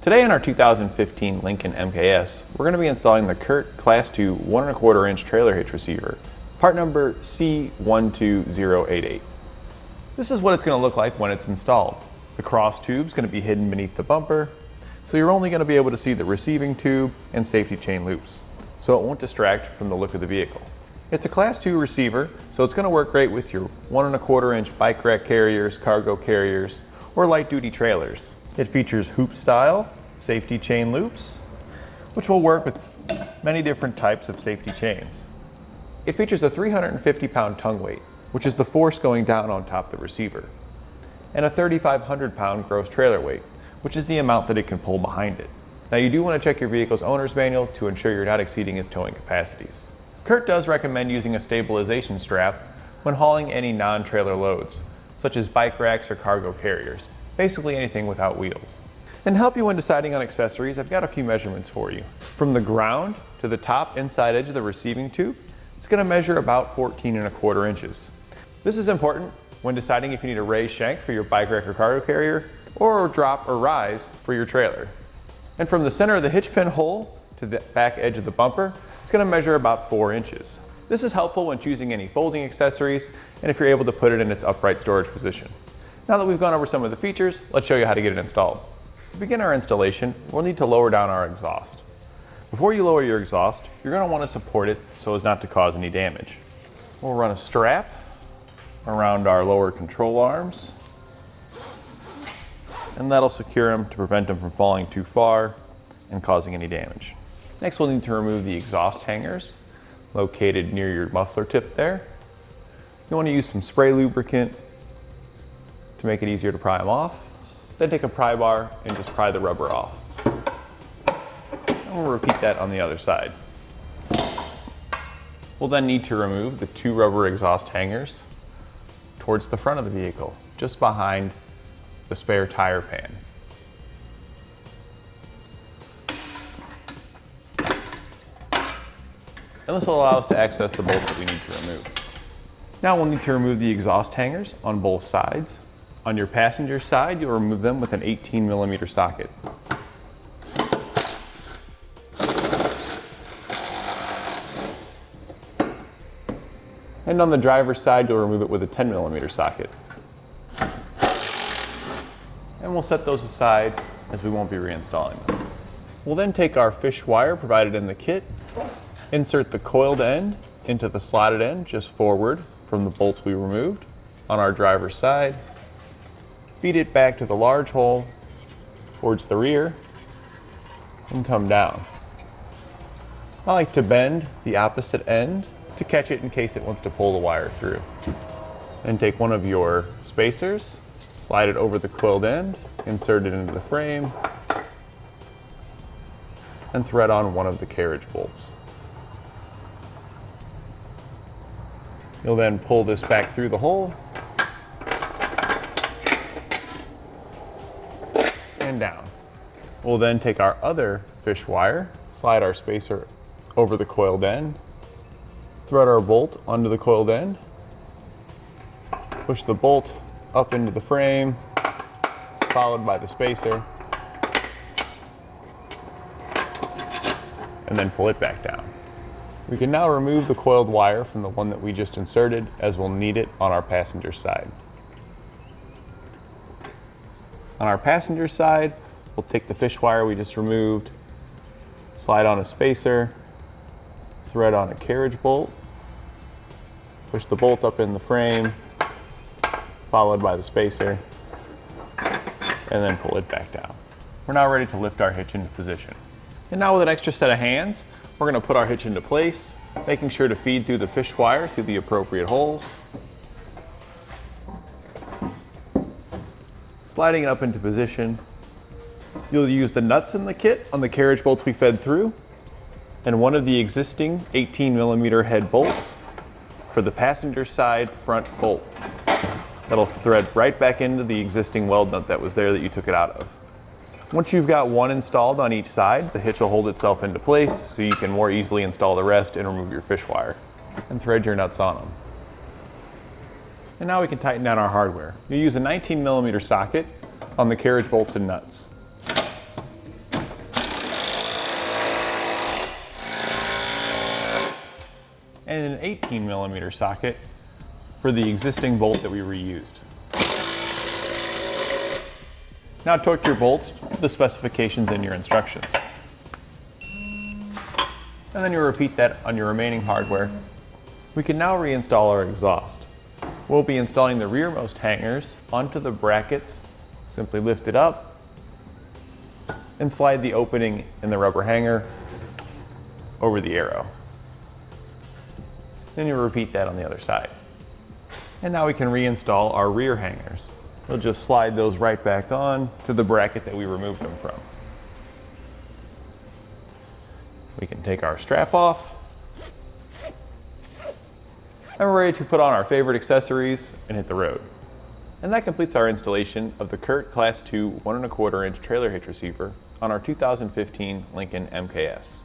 Today in our 2015 Lincoln MKS, we're going to be installing the CURT Class 2 1¼ inch trailer hitch receiver, part number C12088. This is what it's going to look like when it's installed. The cross tube is going to be hidden beneath the bumper, so you're only going to be able to see the receiving tube and safety chain loops, so it won't distract from the look of the vehicle. It's a Class 2 receiver, so it's going to work great with your 1¼ inch bike rack carriers, cargo carriers, or light duty trailers. It features hoop style safety chain loops, which will work with many different types of safety chains. It features a 350-pound tongue weight, which is the force going down on top of the receiver, and a 3,500-pound gross trailer weight, which is the amount that it can pull behind it. Now you do want to check your vehicle's owner's manual to ensure you're not exceeding its towing capacities. CURT does recommend using a stabilization strap when hauling any non-trailer loads, such as bike racks or cargo carriers, basically anything without wheels. And to help you when deciding on accessories, I've got a few measurements for you. From the ground to the top inside edge of the receiving tube, it's going to measure about 14¼ inches. This is important when deciding if you need a raised shank for your bike rack or cargo carrier, or drop or rise for your trailer. And from the center of the hitch pin hole to the back edge of the bumper, it's going to measure about 4 inches. This is helpful when choosing any folding accessories and if you're able to put it in its upright storage position. Now that we've gone over some of the features, let's show you how to get it installed. To begin our installation, we'll need to lower down our exhaust. Before you lower your exhaust, you're going to want to support it so as not to cause any damage. We'll run a strap around our lower control arms, and that'll secure them to prevent them from falling too far and causing any damage. Next, we'll need to remove the exhaust hangers located near your muffler tip there. You want to use some spray lubricant to make it easier to pry them off. Then take a pry bar and just pry the rubber off. And we'll repeat that on the other side. We'll then need to remove the 2 rubber exhaust hangers towards the front of the vehicle, just behind the spare tire pan. And this will allow us to access the bolts that we need to remove. Now we'll need to remove the exhaust hangers on both sides. On your passenger side, you'll remove them with an 18mm socket. And on the driver's side, you'll remove it with a 10mm socket. And we'll set those aside as we won't be reinstalling them. We'll then take our fish wire provided in the kit, insert the coiled end into the slotted end just forward from the bolts we removed on our driver's side, feed it back to the large hole towards the rear, and come down. I like to bend the opposite end to catch it in case it wants to pull the wire through. Then take one of your spacers, slide it over the coiled end, insert it into the frame, and thread on one of the carriage bolts. You'll then pull this back through the hole and down. We'll then take our other fish wire, slide our spacer over the coiled end, thread our bolt onto the coiled end, push the bolt up into the frame, followed by the spacer, and then pull it back down. We can now remove the coiled wire from the one that we just inserted, as we'll need it on our passenger side. On our passenger side, we'll take the fish wire we just removed, slide on a spacer, thread on a carriage bolt, push the bolt up in the frame, followed by the spacer, and then pull it back down. We're now ready to lift our hitch into position. And now with an extra set of hands, we're going to put our hitch into place, making sure to feed through the fish wire through the appropriate holes. Sliding it up into position. You'll use the nuts in the kit on the carriage bolts we fed through, and one of the existing 18mm head bolts for the passenger side front bolt. That'll thread right back into the existing weld nut that was there that you took it out of. Once you've got one installed on each side, the hitch will hold itself into place so you can more easily install the rest and remove your fish wire and thread your nuts on them. And now we can tighten down our hardware. You'll use a 19mm socket on the carriage bolts and nuts. 18mm socket for the existing bolt that we reused. Now torque your bolts to the specifications in your instructions. And then you repeat that on your remaining hardware. We can now reinstall our exhaust. We'll be installing the rearmost hangers onto the brackets. Simply lift it up and slide the opening in the rubber hanger over the arrow. Then you repeat that on the other side. And now we can reinstall our rear hangers. We'll just slide those right back on to the bracket that we removed them from. We can take our strap off. And we're ready to put on our favorite accessories and hit the road. And that completes our installation of the CURT Class 2 1 1/4 inch trailer hitch receiver on our 2015 Lincoln MKS.